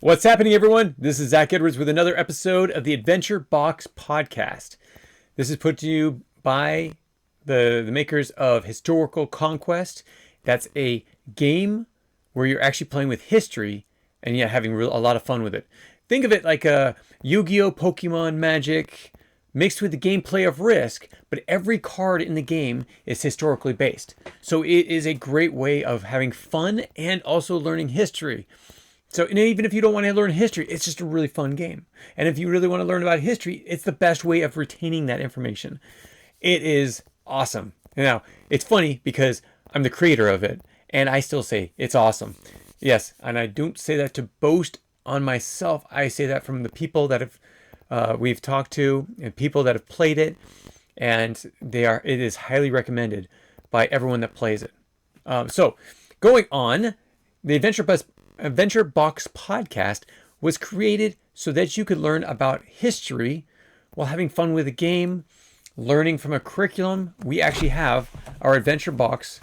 What's happening, everyone? This is Zach Edwards with another episode of the Adventure Box Podcast. This is put to you by the makers of Historical Conquest. That's a game where you're actually playing with history and yet having a lot of fun with it. Think of it like a Yu-Gi-Oh! Pokemon Magic mixed with the gameplay of Risk, but every card in the game is historically based. So it is a great way of having fun and also learning history. So even if you don't want to learn history, it's just a really fun game. And if you really want to learn about history, it's the best way of retaining that information. It is awesome. Now, it's funny because I'm the creator of it, and I still say it's awesome. Yes, and I don't say that to boast on myself. I say that from the people that we've talked to and people that have played it, and it is highly recommended by everyone that plays it. So going on, the Adventure Box Podcast was created so that you could learn about history while having fun with a game, learning from a curriculum. We actually have our Adventure Box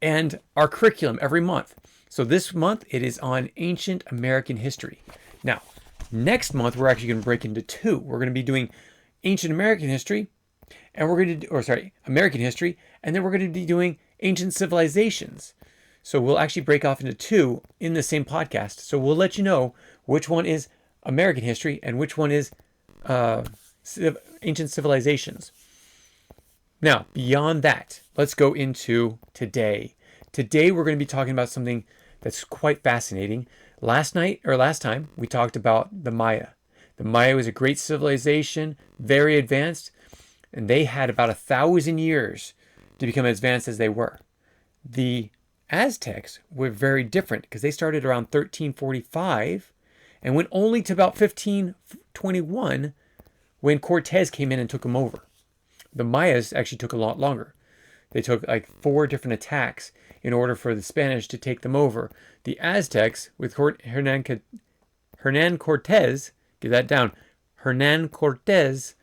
and our curriculum every month. So this month it is on ancient American history. Now, next month we're actually going to break into two. We're going to be doing ancient American history, and American history, and then we're going to be doing ancient civilizations. So we'll actually break off into two in the same podcast. So we'll let you know which one is American history and which one is ancient civilizations. Now, beyond that, let's go into today. Today we're going to be talking about something that's quite fascinating. Last time, we talked about the Maya. The Maya was a great civilization, very advanced, and they had about 1,000 years to become as advanced as they were. The Aztecs were very different because they started around 1345 and went only to about 1521 when Cortez came in and took them over. The Mayas actually took a lot longer. They took like 4 different attacks in order for the Spanish to take them over. The Aztecs, with Hernan Cortez, get that down, Hernan Cortez,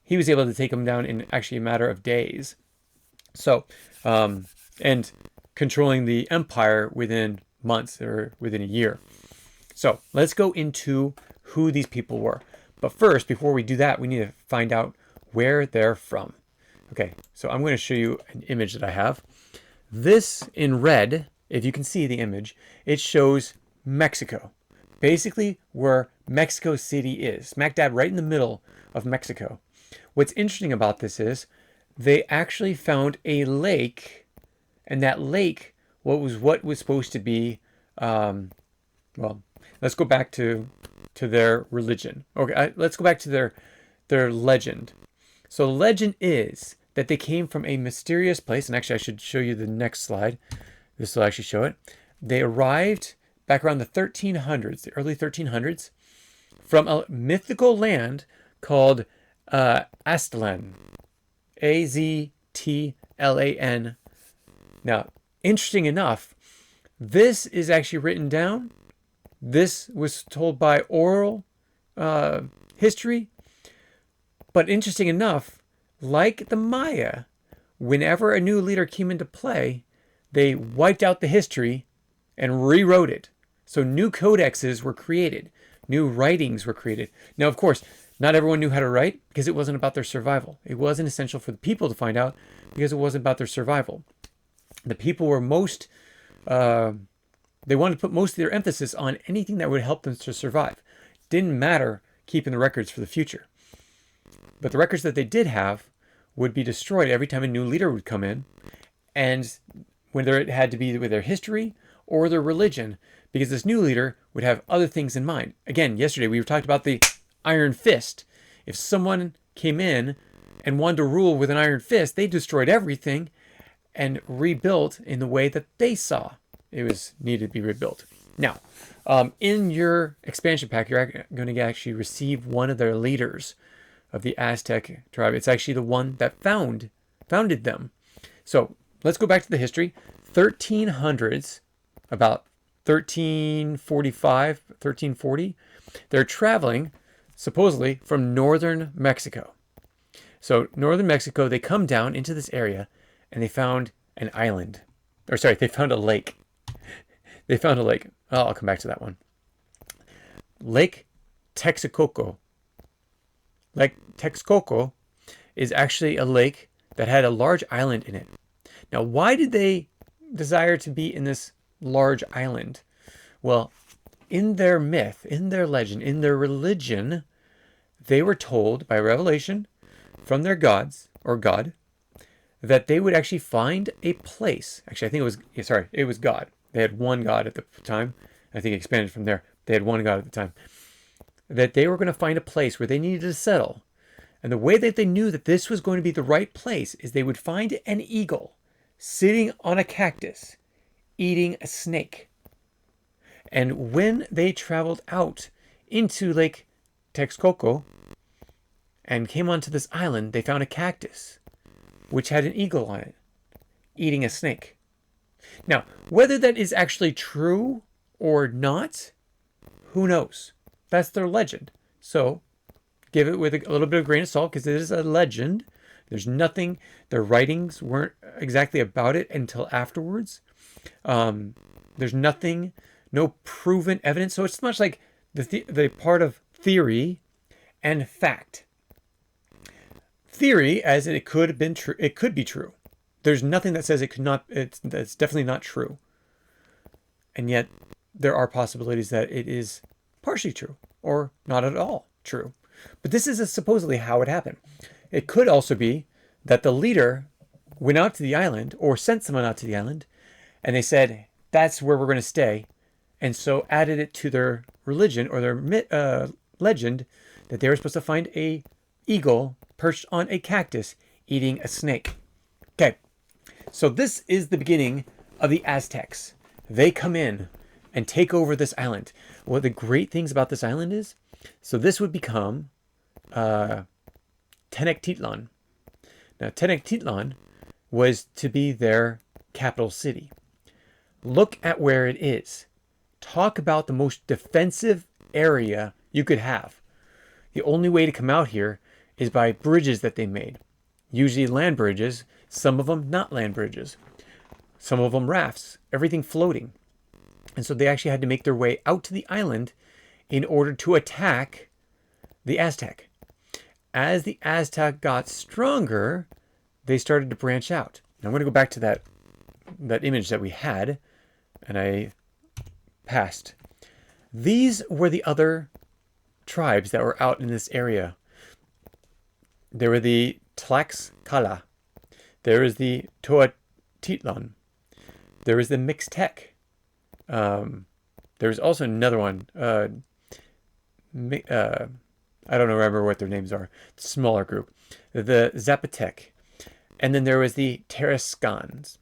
he was able to take them down in actually a matter of days. So, and controlling the empire within months or within a year. So let's go into who these people were. But first, before we do that, we need to find out where they're from. Okay, so I'm going to show you an image that I have. This in red, if you can see the image, it shows Mexico. Basically where Mexico City is, smack dab right in the middle of Mexico. What's interesting about this is they actually found a lake, and that lake what was supposed to be, let's go back to their religion. Okay, let's go back to their legend. So the legend is that they came from a mysterious place, and actually I should show you the next slide. This will actually show it. They arrived back around the 1300s, the early 1300s, from a mythical land called Aztlan, Aztlan. Now, interesting enough, this is actually written down. This was told by oral history. But interesting enough, like the Maya, whenever a new leader came into play, they wiped out the history and rewrote it. So new codexes were created. New writings were created. Now, of course, not everyone knew how to write because it wasn't about their survival. It wasn't essential for the people to find out because it wasn't about their survival. The people were they wanted to put most of their emphasis on anything that would help them to survive. Didn't matter keeping the records for the future. But the records that they did have would be destroyed every time a new leader would come in, and whether it had to be with their history or their religion, because this new leader would have other things in mind. Again, yesterday we talked about the iron fist. If someone came in and wanted to rule with an iron fist, they destroyed everything and rebuilt in the way that they saw it was needed to be rebuilt. Now, in your expansion pack, you're going to actually receive one of their leaders of the Aztec tribe. It's actually the one that founded them. So let's go back to the history. 1300s, about 1345, 1340. They're traveling, supposedly, from northern Mexico. So northern Mexico, they come down into this area, and they found an island. They found a lake. They found a lake. I'll come back to that one. Lake Texcoco. Lake Texcoco is actually a lake that had a large island in it. Now, why did they desire to be in this large island? Well, in their myth, in their legend, in their religion, they were told by revelation from their gods or God that they would actually find a place. Actually, I think it was God. They had one God at the time. I think it expanded from there. They had one God at the time. That they were going to find a place where they needed to settle. And the way that they knew that this was going to be the right place is they would find an eagle sitting on a cactus, eating a snake. And when they traveled out into Lake Texcoco and came onto this island, they found a cactus which had an eagle on it, eating a snake. Now, whether that is actually true or not, who knows? That's their legend. So give it with a little bit of grain of salt, because it is a legend. There's nothing, their writings weren't exactly about it until afterwards. There's nothing, no proven evidence. So it's much like the part of theory and fact. Theory, as in it could have been true, it could be true. There's nothing that says it could not, that's definitely not true. And yet there are possibilities that it is partially true or not at all true. But this is supposedly how it happened. It could also be that the leader went out to the island or sent someone out to the island and they said, that's where we're going to stay. And so added it to their religion or their legend that they were supposed to find a eagle perched on a cactus eating a snake. Okay, so this is the beginning of the Aztecs. They come in and take over this island. What the great things about this island is, so this would become Tenochtitlan. Now, Tenochtitlan was to be their capital city. Look at where it is. Talk about the most defensive area you could have. The only way to come out here is by bridges that they made. Usually land bridges, some of them not land bridges. Some of them rafts, everything floating. And so they actually had to make their way out to the island in order to attack the Aztec. As the Aztec got stronger, they started to branch out. Now I'm going to go back to that image that we had, and I passed. These were the other tribes that were out in this area. There were the Tlaxcala. There is the Tenochtitlan. There is the Mixtec. There was also another one. I don't remember what their names are. Smaller group. The Zapotec. And then there was the Tarascans.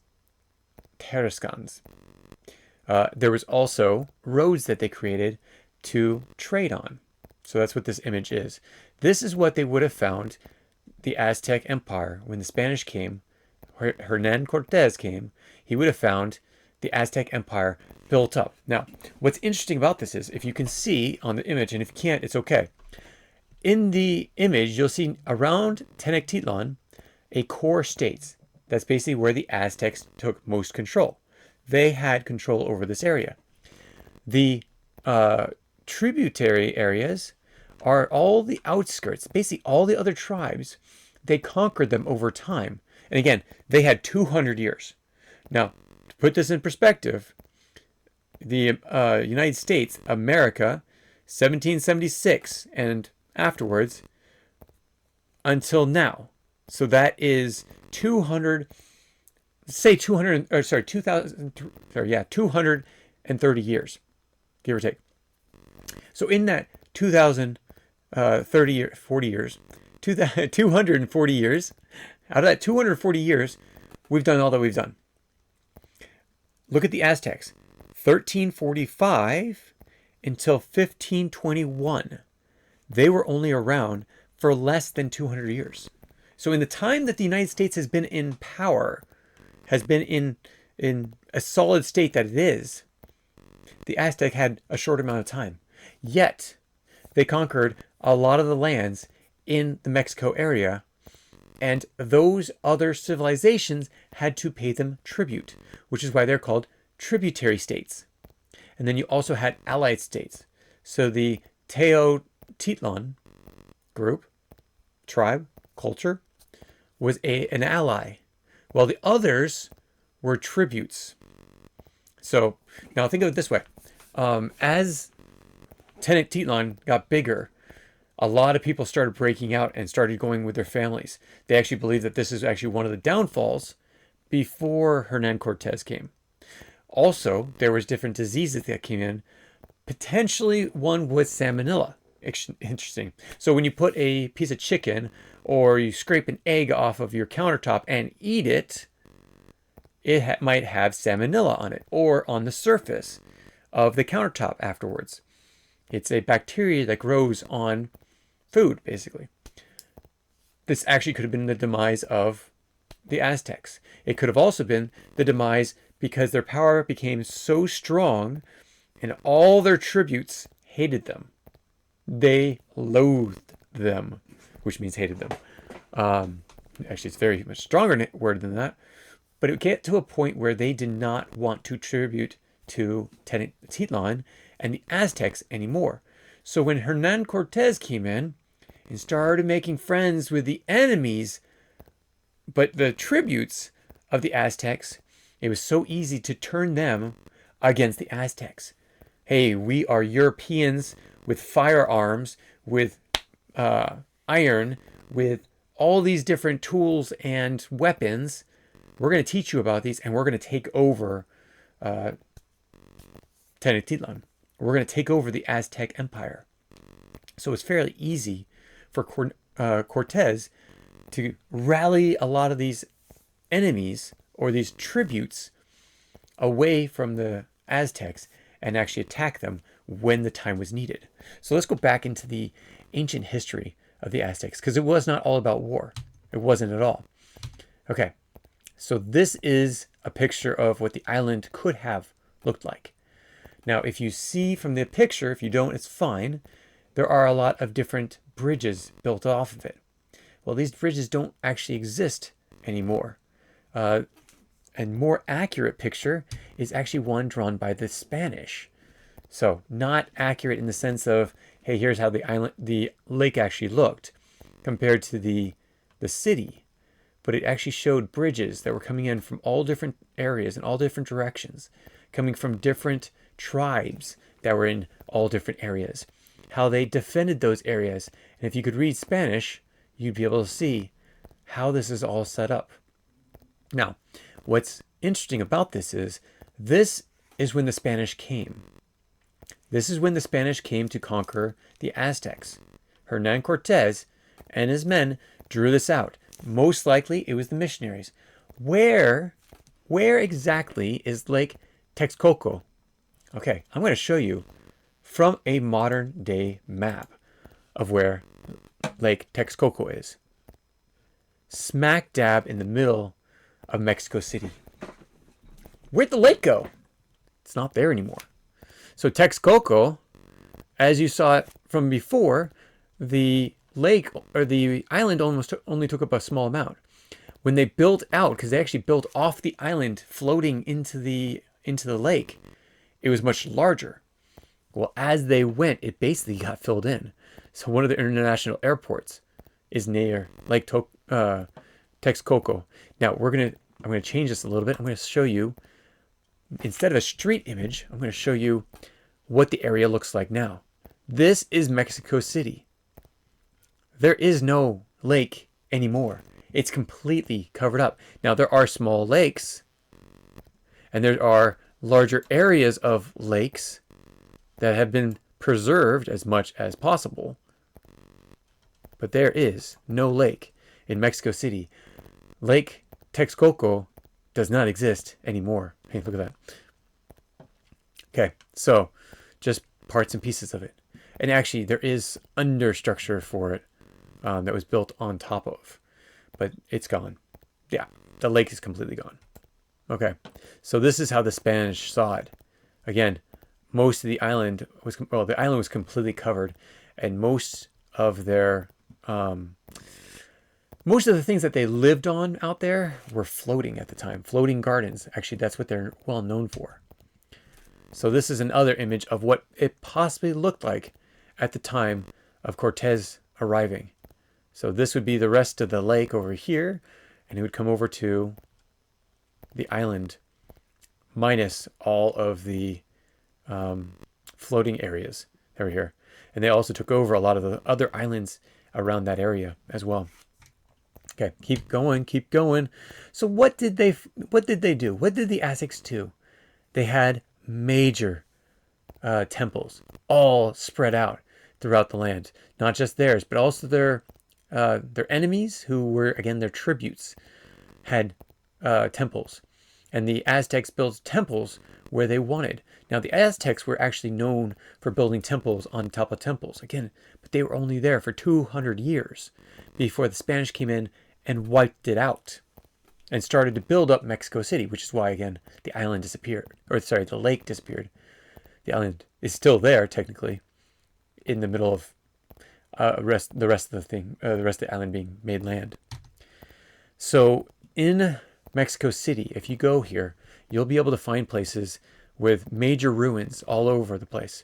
There was also roads that they created to trade on. So that's what this image is. This is what they would have found the Aztec Empire when the Spanish came. Hernan Cortez came. He would have found the Aztec Empire built up. Now, what's interesting about this is, if you can see on the image, and if you can't, it's okay. In the image, you'll see around Tenochtitlan a core state. That's basically where the Aztecs took most control. They had control over this area. The tributary areas are all the outskirts, basically all the other tribes. They conquered them over time. And again, they had 200 years. Now, to put this in perspective, the United States, America, 1776 and afterwards until now. So that is 230 years, give or take. So in that 240 years, out of that 240 years, we've done all that we've done. Look at the Aztecs, 1345 until 1521. They were only around for less than 200 years. So in the time that the United States has been in power, has been in a solid state that it is, the Aztec had a short amount of time. Yet, they conquered a lot of the lands in the Mexico area, and those other civilizations had to pay them tribute, which is why they're called tributary states. And then you also had allied states. So the Tenochtitlan group, tribe, culture, was an ally, while the others were tributes. So now think of it this way. As Tenochtitlan got bigger, a lot of people started breaking out and started going with their families. They actually believe that this is actually one of the downfalls before Hernan Cortez came. Also, there was different diseases that came in. Potentially one with salmonella. Interesting. So when you put a piece of chicken or you scrape an egg off of your countertop and eat it, it might have salmonella on it or on the surface of the countertop afterwards. It's a bacteria that grows on food, basically. This actually could have been the demise of the Aztecs. It could have also been the demise because their power became so strong and all their tributes hated them. They loathed them, which means hated them. Actually, it's very much stronger word than that. But it would get to a point where they did not want to tribute to Tenochtitlan and the Aztecs anymore. So when Hernan Cortez came in and started making friends with the enemies, but the tributes of the Aztecs, it was so easy to turn them against the Aztecs. Hey, we are Europeans with firearms, with iron, with all these different tools and weapons. We're going to teach you about these, and we're going to take over Tenochtitlan. We're going to take over the Aztec Empire. So it's fairly easy for Cortez to rally a lot of these enemies or these tributes away from the Aztecs and actually attack them when the time was needed. So let's go back into the ancient history of the Aztecs, because it was not all about war. It wasn't at all. Okay, so this is a picture of what the island could have looked like. Now, if you see from the picture, if you don't, it's fine. There are a lot of different bridges built off of it. Well, these bridges don't actually exist anymore. A more accurate picture is actually one drawn by the Spanish. So not accurate in the sense of, hey, here's how the lake actually looked compared to the city. But it actually showed bridges that were coming in from all different areas in all different directions, coming from different tribes that were in all different areas, how they defended those areas. And if you could read Spanish, you'd be able to see how this is all set up. Now, what's interesting about this is when the Spanish came. This is when the Spanish came to conquer the Aztecs. Hernan Cortez and his men drew this out. Most likely it was the missionaries. Where exactly is Lake Texcoco? Okay, I'm going to show you from a modern day map of where Lake Texcoco is. Smack dab in the middle of Mexico City. Where'd the lake go? It's not there anymore. So Texcoco, as you saw it from before, the lake or the island only took up a small amount. When they built out, because they actually built off the island floating into the lake, it was much larger. Well, as they went, it basically got filled in. So one of the international airports is near Lake Texcoco. Now I'm going to change this a little bit. I'm going to show you, instead of a street image, I'm going to show you what the area looks like now. This is Mexico City. There is no lake anymore. It's completely covered up. Now there are small lakes, and there are larger areas of lakes that have been preserved as much as possible. But there is no lake in Mexico City. Lake Texcoco does not exist anymore. Hey, look at that. Okay, so just parts and pieces of it. And actually, there is understructure for it that was built on top of. But it's gone. Yeah, the lake is completely gone. Okay, so this is how the Spanish saw it. Again, most of the island was completely covered, and most of the things that they lived on out there were floating at the time. Floating gardens. Actually, that's what they're well known for. So this is another image of what it possibly looked like at the time of Cortez arriving. So this would be the rest of the lake over here, and it would come over to the island minus all of the floating areas over here. And they also took over a lot of the other islands around that area as well. Okay, keep going, keep going. So what did they do? What did the Aztecs do? They had major temples all spread out throughout the land, not just theirs, but also their enemies, who were again their tributes, had temples, and the Aztecs built temples where they wanted. Now the Aztecs were actually known for building temples on top of temples again, but they were only there for 200 years before the Spanish came in and wiped it out and started to build up Mexico City, which is why again the island disappeared, or sorry, the lake disappeared. The island is still there technically, in the middle of the rest of the island being made land. So in Mexico City, if you go here, you'll be able to find places with major ruins all over the place,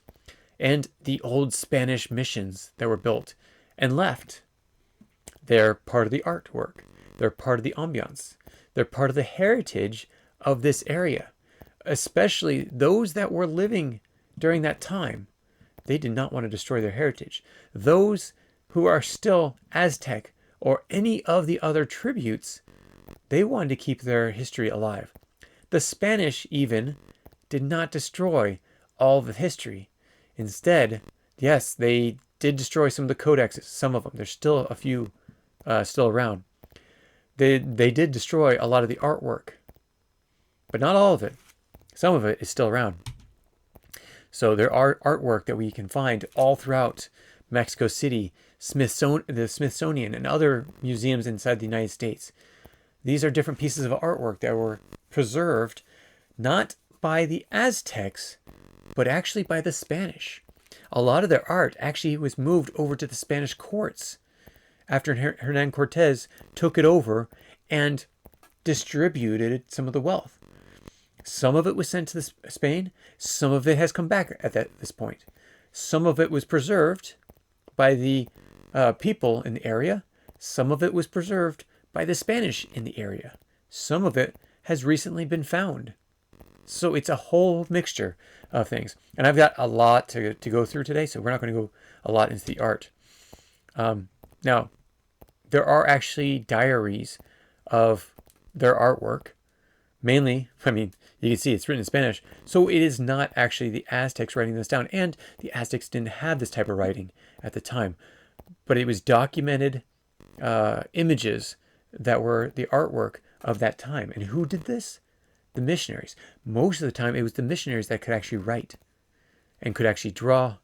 and the old Spanish missions that were built and left. They're part of the artwork. They're part of the ambiance. They're part of the heritage of this area, especially those that were living during that time. They did not want to destroy their heritage. Those who are still Aztec or any of the other tributes, they wanted to keep their history alive. The Spanish even did not destroy all the history. Instead, yes, they did destroy some of the codexes, some of them. There's still a few still around. They did destroy a lot of the artwork, but not all of it. Some of it is still around. So there are artwork that we can find all throughout Mexico City, the Smithsonian, and other museums inside the United States. These are different pieces of artwork that were preserved not by the Aztecs, but actually by the Spanish. A lot of their art actually was moved over to the Spanish courts after Hernan Cortez took it over and distributed some of the wealth. Some of it was sent to Spain. Some of it has come back at this point. Some of it was preserved by the people in the area. Some of it was preserved by the Spanish in the area. Some of it has recently been found. So it's a whole mixture of things. And I've got a lot to go through today, so we're not going to go a lot into the art. Now, there are actually diaries of their artwork. Mainly, I mean, you can see it's written in Spanish. So it is not actually the Aztecs writing this down. And the Aztecs didn't have this type of writing at the time. But it was documented images that were the artwork of that time. And who did this? The missionaries. Most of the time, it was the missionaries that could actually write and could actually draw,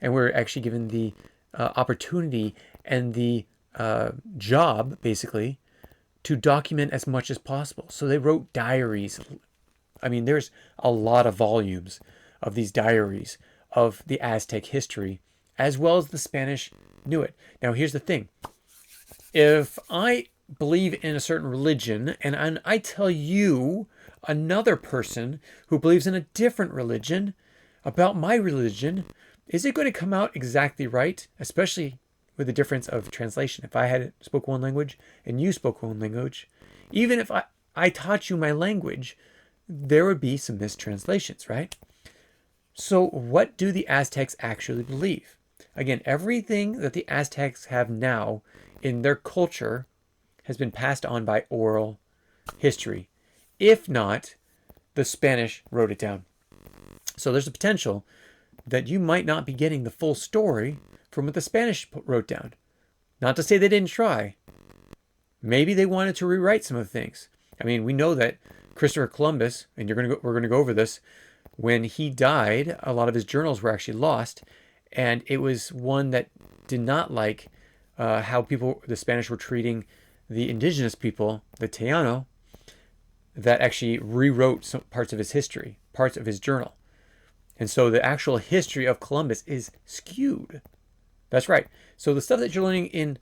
and were actually given the opportunity and the job, basically, to document as much as possible. So they wrote diaries. I mean, there's a lot of volumes of these diaries of the Aztec history, as well as the Spanish knew it. Now, here's the thing. If I believe in a certain religion, and I tell you, another person who believes in a different religion, about my religion, is it going to come out exactly right? Especially with the difference of translation. If I had spoke one language and you spoke one language, even if I taught you my language, there would be some mistranslations, right? So what do the Aztecs actually believe? Again, everything that the Aztecs have now in their culture has been passed on by oral history. If not, the Spanish wrote it down. So there's a potential that you might not be getting the full story from what the Spanish wrote down. Not to say they didn't try. Maybe they wanted to rewrite some of the things. I mean, we know that Christopher Columbus, and we're going to go over this, when he died, a lot of his journals were actually lost, and it was one that did not like how the Spanish were treating the indigenous people, the Taino, that actually rewrote some parts of his history, parts of his journal. And so the actual history of Columbus is skewed. That's right. So the stuff that you're learning in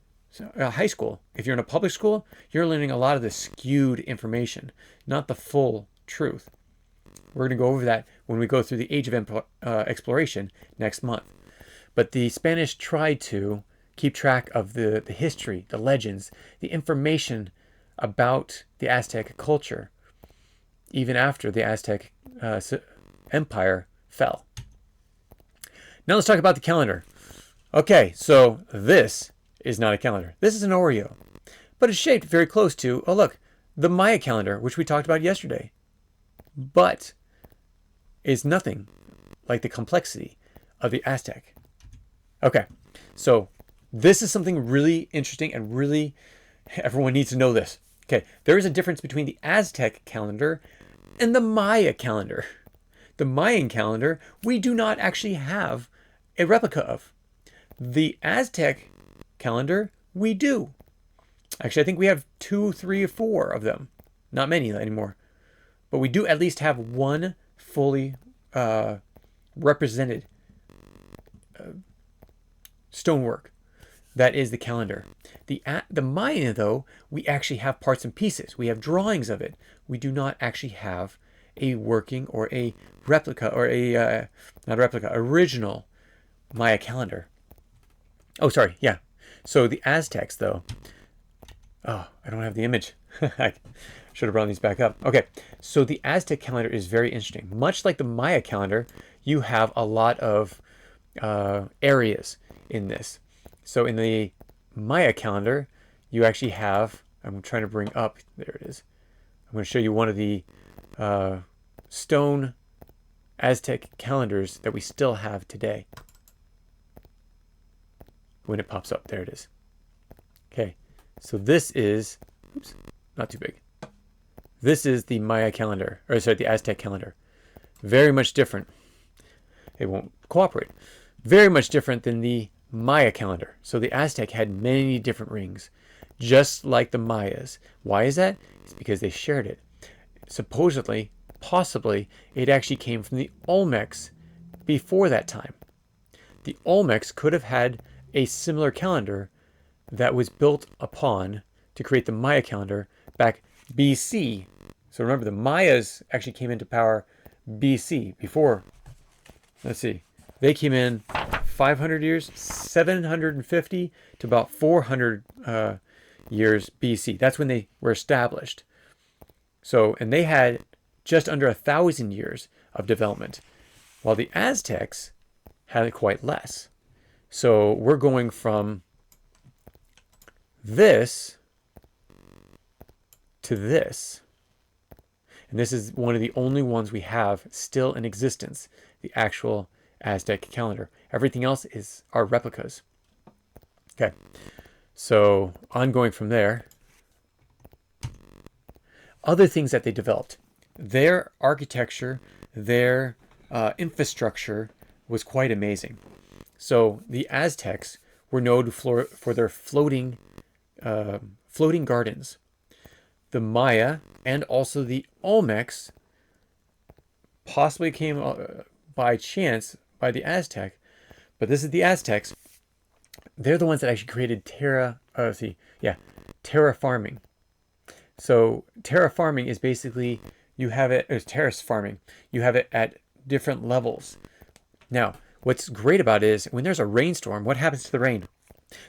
high school, if you're in a public school, you're learning a lot of the skewed information, not the full truth. We're going to go over that when we go through the Age of Exploration next month. But the Spanish tried to keep track of the history, the legends, the information about the Aztec culture, even after the Aztec Empire fell. Now let's talk about the calendar. Okay, so this is not a calendar. This is an Oreo, but it's shaped very close to, oh look, the Maya calendar, which we talked about yesterday, but is nothing like the complexity of the Aztec. Okay, so this is something really interesting and really everyone needs to know this. Okay, there is a difference between the Aztec calendar and the Maya calendar. The Mayan calendar, we do not actually have a replica of. The Aztec calendar, we do. Actually, I think we have 2, 3, or 4 of them. Not many anymore. But we do at least have one fully represented stonework. That is the calendar. The Maya, though, we actually have parts and pieces. We have drawings of it. We do not actually have a working or a replica or a, not a replica, original Maya calendar. Oh, sorry, yeah. So the Aztecs, though, oh, I don't have the image. I should have brought these back up. Okay, so the Aztec calendar is very interesting. Much like the Maya calendar, you have a lot of areas in this. So in the Maya calendar, you actually have, I'm trying to bring up, there it is. I'm going to show you one of the stone Aztec calendars that we still have today. When it pops up, there it is. Okay, so this is, oops, not too big. This is the Maya calendar, or sorry, the Aztec calendar. Very much different. It won't cooperate. Very much different than the Maya calendar. So the Aztec had many different rings, just like the Mayas. Why is that? It's because they shared it. Supposedly, possibly, it actually came from the Olmecs before that time. The Olmecs could have had a similar calendar that was built upon to create the Maya calendar back BC. So remember, the Mayas actually came into power BC, before, let's see, they came in 500 years, 750 to about 400 years BC. That's when they were established. So, and they had just under 1,000 years of development, while the Aztecs had quite less. So we're going from this to this. And this is one of the only ones we have still in existence, the actual Aztec calendar. Everything else are replicas. Okay, so ongoing from there. Other things that they developed. Their architecture, their infrastructure was quite amazing. So the Aztecs were known for their floating gardens. The Maya and also the Olmecs possibly came by chance by the Aztec, but this is the Aztecs. They're the ones that actually created terraforming. So terraforming is basically terrace farming. You have it at different levels. Now, what's great about it is when there's a rainstorm, what happens to the rain?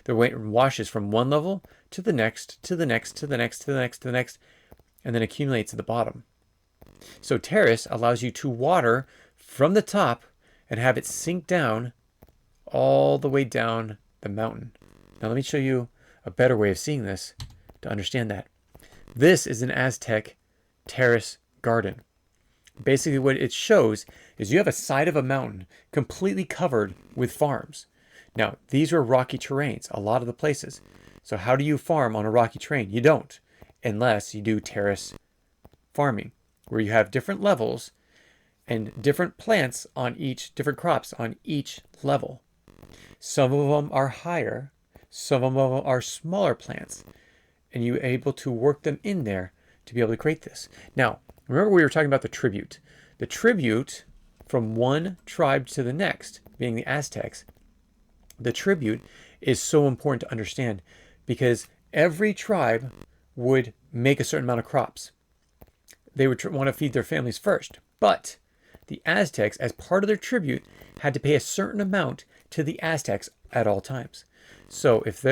The rain washes from one level to the next, to the next, to the next, to the next, to the next, and then accumulates at the bottom. So terrace allows you to water from the top and have it sink down all the way down the mountain. Now let me show you a better way of seeing this to understand that. This is an Aztec terrace garden. Basically what it shows is you have a side of a mountain completely covered with farms. Now, these are rocky terrains, a lot of the places. So how do you farm on a rocky terrain? You don't, unless you do terrace farming, where you have different levels and different plants on each, different crops on each level. Some of them are higher, some of them are smaller plants, and you're able to work them in there to be able to create this. Now, remember we were talking about the tribute. The tribute from one tribe to the next, being the Aztecs, the tribute is so important to understand because every tribe would make a certain amount of crops. They would want to feed their families first. But the Aztecs, as part of their tribute, had to pay a certain amount to the Aztecs at all times. So if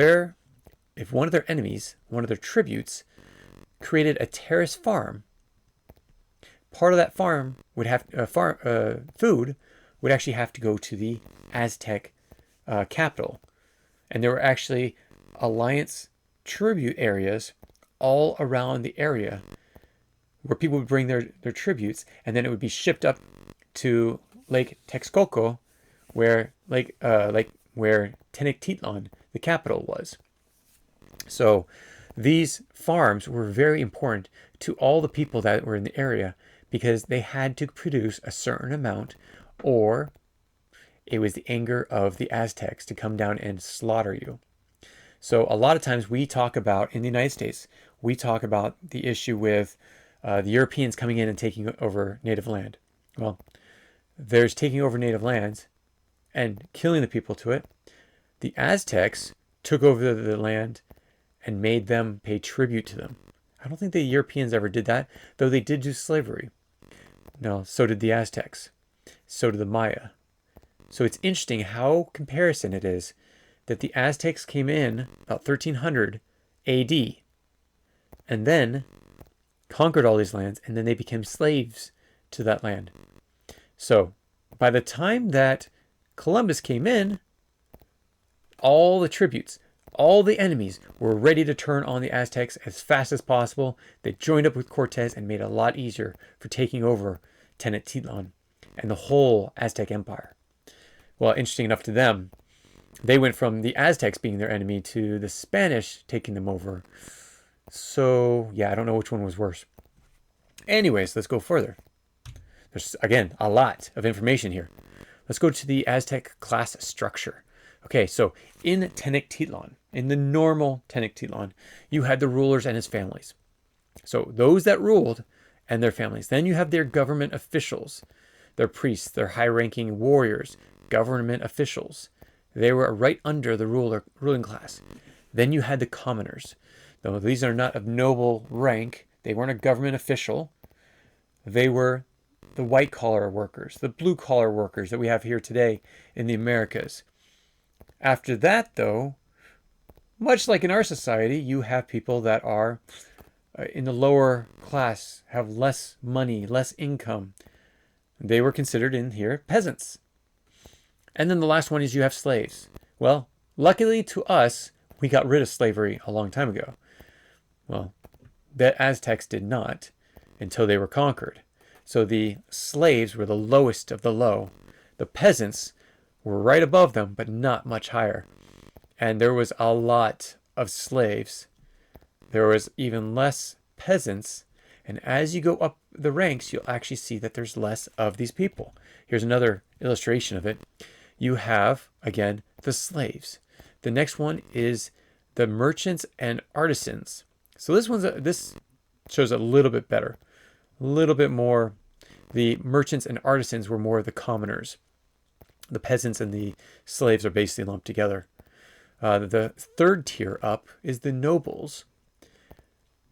one of their enemies, one of their tributes, created a terrace farm, part of that farm would have food would actually have to go to the Aztec capital, and there were actually alliance tribute areas all around the area where people would bring their tributes, and then it would be shipped up to Lake Texcoco, where where Tenochtitlan, the capital, was. So these farms were very important to all the people that were in the area because they had to produce a certain amount, or it was the anger of the Aztecs to come down and slaughter you. So a lot of times we talk about, in the United States, we talk about the issue with the Europeans coming in and taking over native land. Well, there's taking over native lands and killing the people to it. The Aztecs took over the land and made them pay tribute to them. I don't think the Europeans ever did that, though they did do slavery. No, so did the Aztecs. So did the Maya. So it's interesting how comparison it is that the Aztecs came in about 1300 AD and then conquered all these lands, and then they became slaves to that land. So by the time that Columbus came in, all the tributes, all the enemies were ready to turn on the Aztecs as fast as possible. They joined up with Cortez and made it a lot easier for taking over Tenochtitlan and the whole Aztec Empire. Well, interesting enough to them, they went from the Aztecs being their enemy to the Spanish taking them over. So, yeah, I don't know which one was worse. Anyways, let's go further. There's, again, a lot of information here. Let's go to the Aztec class structure. Okay, so in Tenochtitlan, in the normal Tenochtitlan, you had the rulers and his families. So those that ruled and their families. Then you have their government officials, their priests, their high-ranking warriors, government officials. They were right under the ruling class. Then you had the commoners. Though these are not of noble rank, they weren't a government official. They were the white-collar workers, the blue-collar workers that we have here today in the Americas. After that, though, much like in our society, you have people that are in the lower class, have less money, less income. They were considered in here peasants. And then the last one is you have slaves. Well, luckily to us, we got rid of slavery a long time ago. Well, the Aztecs did not until they were conquered. So the slaves were the lowest of the low. The peasants were right above them, but not much higher. And there was a lot of slaves. There was even less peasants. And as you go up the ranks, you'll actually see that there's less of these people. Here's another illustration of it. You have, again, the slaves. The next one is the merchants and artisans. So this shows a little bit better. A little bit more. The merchants and artisans were more the commoners. The peasants and the slaves are basically lumped together. The third tier up is the nobles.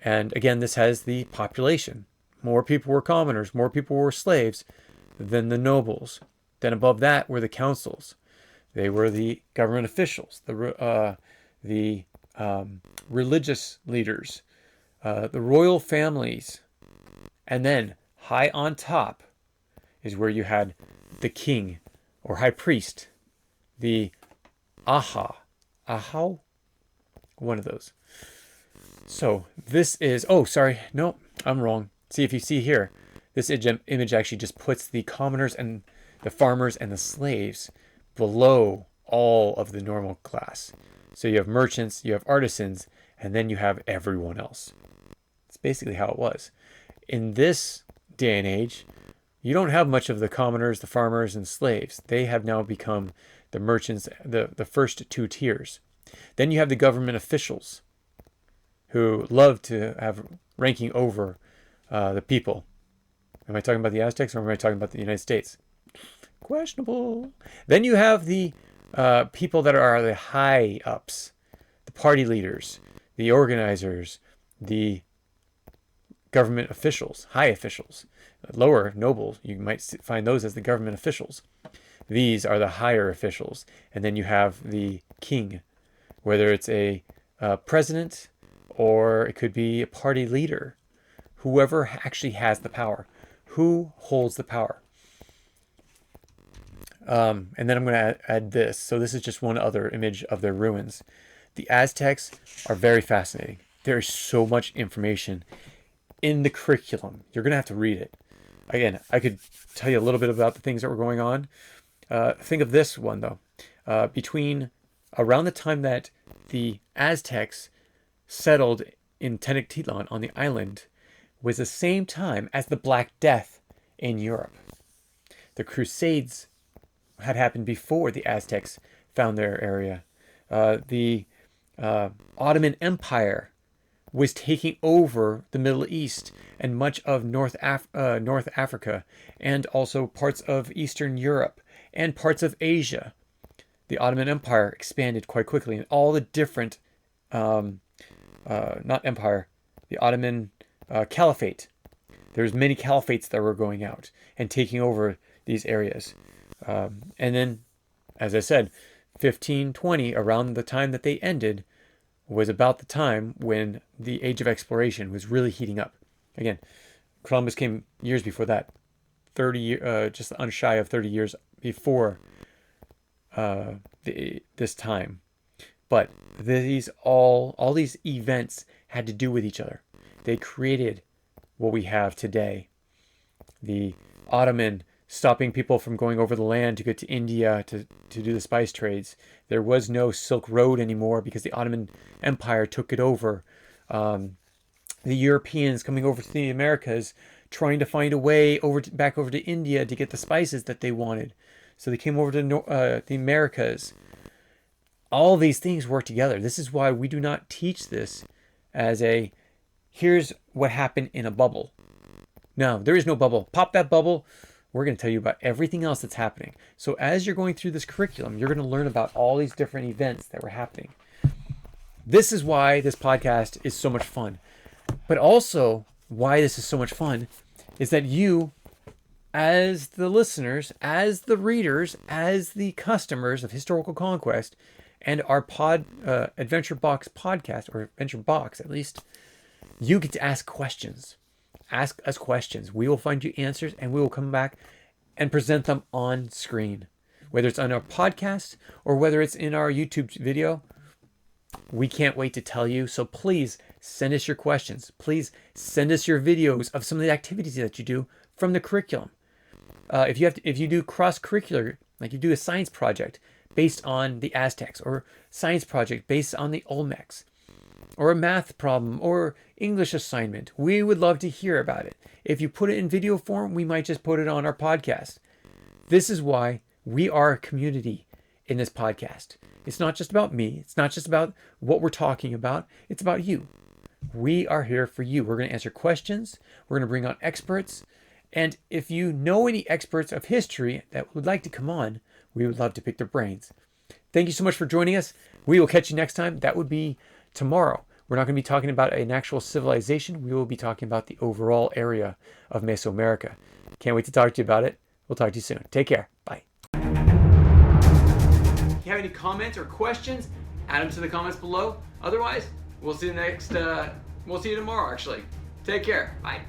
And again, this has the population. More people were commoners, more people were slaves than the nobles. Then above that were the councils. They were the government officials, the religious leaders, the royal families. And then high on top is where you had the king or high priest, the aha, one of those. So this is, oh, sorry, no, I'm wrong. See, if you see here, this image actually just puts the commoners and the farmers and the slaves below all of the normal class. So you have merchants, you have artisans, and then you have everyone else. It's basically how it was. In this day and age, you don't have much of the commoners, the farmers, and slaves. They have now become the merchants, the first two tiers. Then you have the government officials who love to have ranking over the people. Am I talking about the Aztecs or am I talking about the United States? Questionable. Then you have the people that are the high ups, the party leaders, the organizers, the government officials, high officials. Lower nobles, you might find those as the government officials. These are the higher officials. And then you have the king, whether it's a president or it could be a party leader. Whoever actually has the power. Who holds the power? And then I'm going to add this. So this is just one other image of their ruins. The Aztecs are very fascinating. There is so much information in the curriculum. You're going to have to read it. Again, I could tell you a little bit about the things that were going on. Think of this one, though. Between around the time that the Aztecs settled in Tenochtitlan on the island was the same time as the Black Death in Europe. The Crusades had happened before the Aztecs found their area. The Ottoman Empire was taking over the Middle East and much of North Africa, and also parts of Eastern Europe and parts of Asia. The Ottoman Empire expanded quite quickly, and all the different, the Ottoman Caliphate. There's many caliphates that were going out and taking over these areas. And then, as I said, 1520, around the time that they ended, was about the time when the age of exploration was really heating up. Again, Columbus came years before that, just unshy of 30 years before this time. But all these events had to do with each other. They created what we have today. The Ottoman stopping people from going over the land to get to India to do the spice trades. There was no Silk Road anymore because the Ottoman Empire took it over. The Europeans coming over to the Americas trying to find a way back over to India to get the spices that they wanted. So they came over to the Americas. All these things work together. This is why we do not teach this as here's what happened in a bubble. No, there is no bubble. Pop that bubble. We're going to tell you about everything else that's happening. So as you're going through this curriculum, you're going to learn about all these different events that were happening. This is why this podcast is so much fun. But also why this is so much fun is that you, as the listeners, as the readers, as the customers of Historical Conquest and our Adventure Box podcast, or Adventure Box at least, you get to ask questions. Ask us questions. We will find you answers, and we will come back and present them on screen. Whether it's on our podcast or whether it's in our YouTube video, we can't wait to tell you. So please send us your questions. Please send us your videos of some of the activities that you do from the curriculum. If you do cross-curricular, like you do a science project based on the Aztecs, or science project based on the Olmecs, or a math problem, or English assignment, we would love to hear about it. If you put it in video form, we might just put it on our podcast. This is why we are a community in this podcast. It's not just about me. It's not just about what we're talking about. It's about you. We are here for you. We're going to answer questions. We're going to bring on experts. And if you know any experts of history that would like to come on, we would love to pick their brains. Thank you so much for joining us. We will catch you next time. That would be tomorrow. We're not going to be talking about an actual civilization. We will be talking about the overall area of Mesoamerica. Can't wait to talk to you about it. We'll talk to you soon. Take care. Bye. If you have any comments or questions, add them to the comments below. Otherwise, we'll see you tomorrow, actually. Take care. Bye.